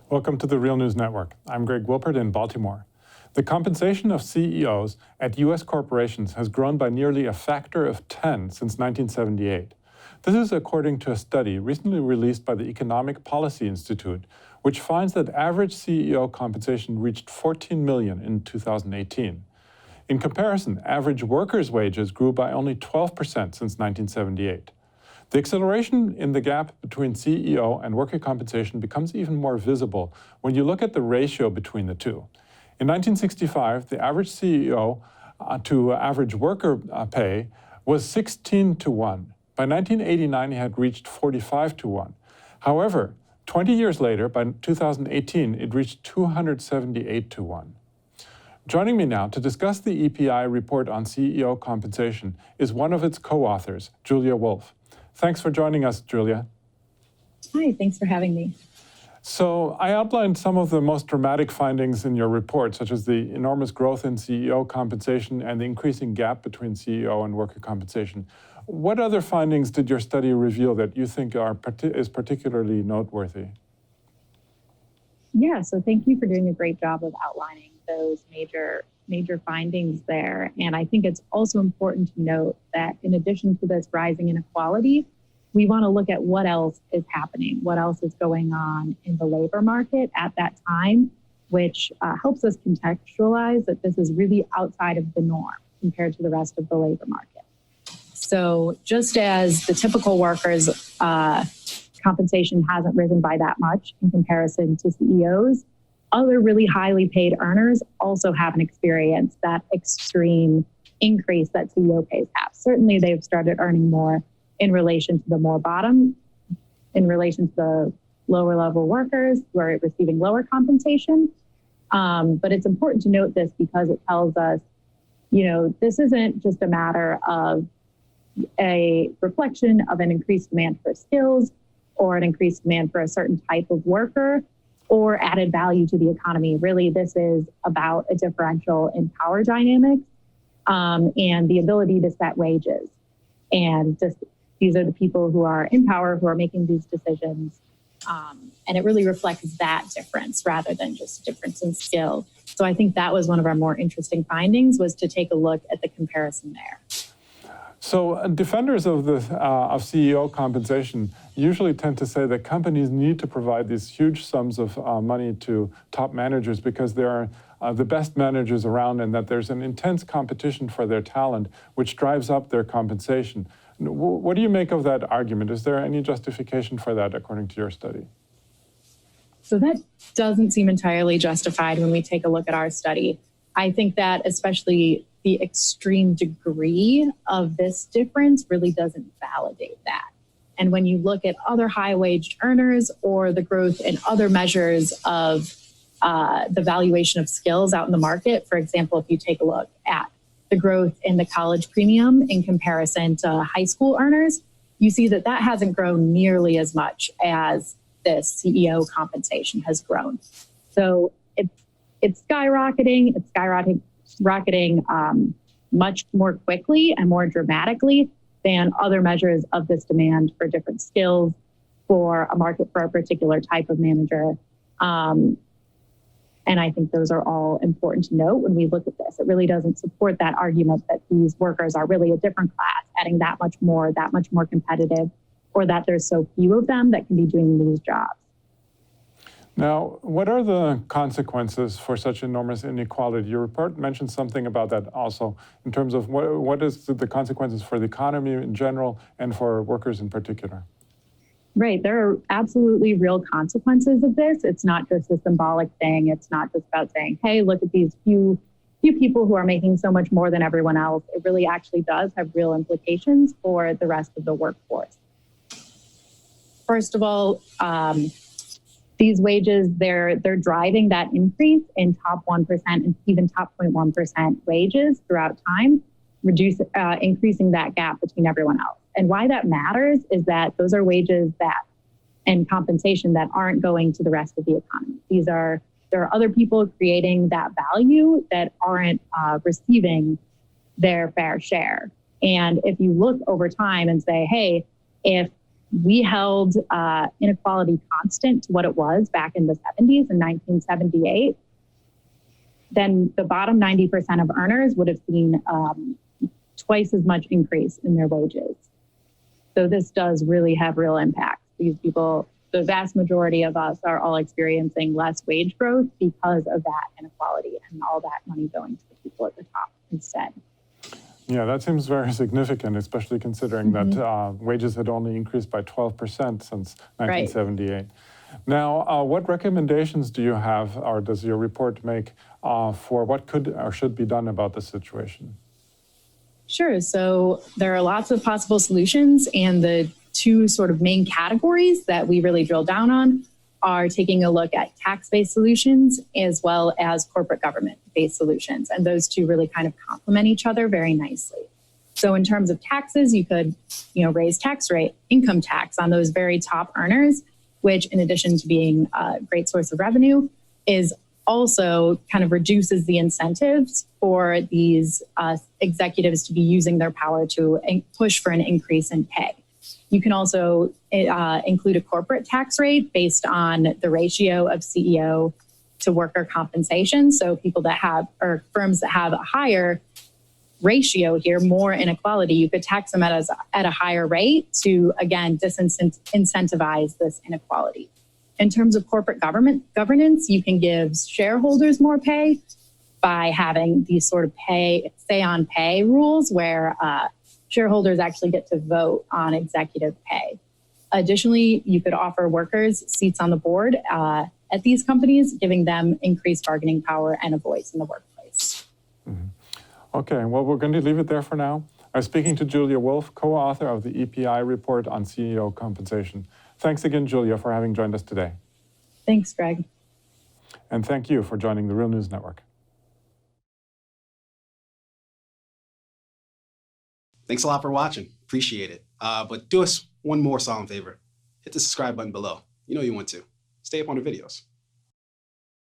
Welcome to the Real News Network. I'm Greg Wilpert in Baltimore. The compensation of CEOs at U.S. corporations has grown by nearly a factor of 10 since 1978. This is according to a study recently released by the Economic Policy Institute, which finds that average CEO compensation reached $14 million in 2018. In comparison, average workers' wages grew by only 12% since 1978. The acceleration in the gap between CEO and worker compensation becomes even more visible when you look at the ratio between the two. In 1965, the average CEO to average worker pay was 16 to 1. By 1989, it had reached 45 to 1. However, 20 years later, by 2018, it reached 278 to 1. Joining me now to discuss the EPI report on CEO compensation is one of its co-authors, Julia Wolf. Thanks for joining us, Julia. Hi, thanks for having me. So I outlined some of the most dramatic findings in your report, such as the enormous growth in CEO compensation and the increasing gap between CEO and worker compensation. What other findings did your study reveal that you think is particularly noteworthy? Yeah, so thank you for doing a great job of outlining those major findings there. And I think it's also important to note that in addition to this rising inequality, we want to look at what else is happening, what else is going on in the labor market at that time, which helps us contextualize that this is really outside of the norm compared to the rest of the labor market. So just as the typical workers' compensation hasn't risen by that much in comparison to CEOs, other really highly paid earners also haven't experienced that extreme increase that CEO pays have. Certainly, they've started earning more in relation to the more bottom, in relation to the lower level workers who are receiving lower compensation. But it's important to note this because it tells us, this isn't just a matter of a reflection of an increased demand for skills or an increased demand for a certain type of worker or added value to the economy. Really, this is about a differential in power dynamics and the ability to set wages. And these are the people who are in power who are making these decisions. And it really reflects that difference rather than just a difference in skill. So I think that was one of our more interesting findings, was to take a look at the comparison there. So defenders of CEO compensation usually tend to say that companies need to provide these huge sums of money to top managers because they are the best managers around and that there's an intense competition for their talent, which drives up their compensation. What do you make of that argument? Is there any justification for that according to your study? So that doesn't seem entirely justified when we take a look at our study. I think that especially the extreme degree of this difference really doesn't validate that. And when you look at other high-waged earners or the growth in other measures of the valuation of skills out in the market, for example, if you take a look at the growth in the college premium in comparison to high school earners, you see that that hasn't grown nearly as much as this CEO compensation has grown. So it's skyrocketing. It's skyrocketing much more quickly and more dramatically than other measures of this demand for different skills for a market for a particular type of manager. And I think those are all important to note when we look at this. It really doesn't support that argument that these workers are really a different class, adding that much more competitive, or that there's so few of them that can be doing these jobs. Now, what are the consequences for such enormous inequality? Your report mentions something about that also in terms of what is the consequences for the economy in general and for workers in particular? Right. There are absolutely real consequences of this. It's not just a symbolic thing. It's not just about saying, hey, look at these few people who are making so much more than everyone else. It really actually does have real implications for the rest of the workforce. First of all, these wages, they're driving that increase in top 1% and even top 0.1% wages throughout time, increasing that gap between everyone else. And why that matters is that those are wages and compensation that aren't going to the rest of the economy. There are other people creating that value that aren't receiving their fair share. And if you look over time and say, hey, if we held inequality constant to what it was back in the 70s in 1978, then the bottom 90% of earners would have seen twice as much increase in their wages. So this does really have real impact. These people, the vast majority of us are all experiencing less wage growth because of that inequality and all that money going to the people at the top instead. Yeah, that seems very significant, especially considering that wages had only increased by 12% since 1978. Right. Now, what recommendations do you have, or does your report make, for what could or should be done about the situation? Sure. So there are lots of possible solutions, and the two sort of main categories that we really drill down on are taking a look at tax-based solutions as well as corporate government-based solutions. And those two really kind of complement each other very nicely. So in terms of taxes, you could, raise tax rate, income tax on those very top earners, which in addition to being a great source of revenue, is also kind of reduces the incentives for these executives to be using their power to push for an increase in pay. You can also include a corporate tax rate based on the ratio of CEO to worker compensation. So people that have, or firms that have a higher ratio here, more inequality, you could tax them at a higher rate to, again, disincentivize this inequality. In terms of corporate governance, you can give shareholders more pay by having these sort of say on pay rules where shareholders actually get to vote on executive pay. Additionally, you could offer workers seats on the board at these companies, giving them increased bargaining power and a voice in the workplace. Mm-hmm. Okay, well, we're going to leave it there for now. I'm speaking to Julia Wolf, co-author of the EPI report on CEO compensation. Thanks again, Julia, for having joined us today. Thanks, Greg. And thank you for joining the Real News Network. Thanks a lot for watching. Appreciate it. But do us one more solemn favor. Hit the subscribe button below. You know you want to. Stay up on the videos.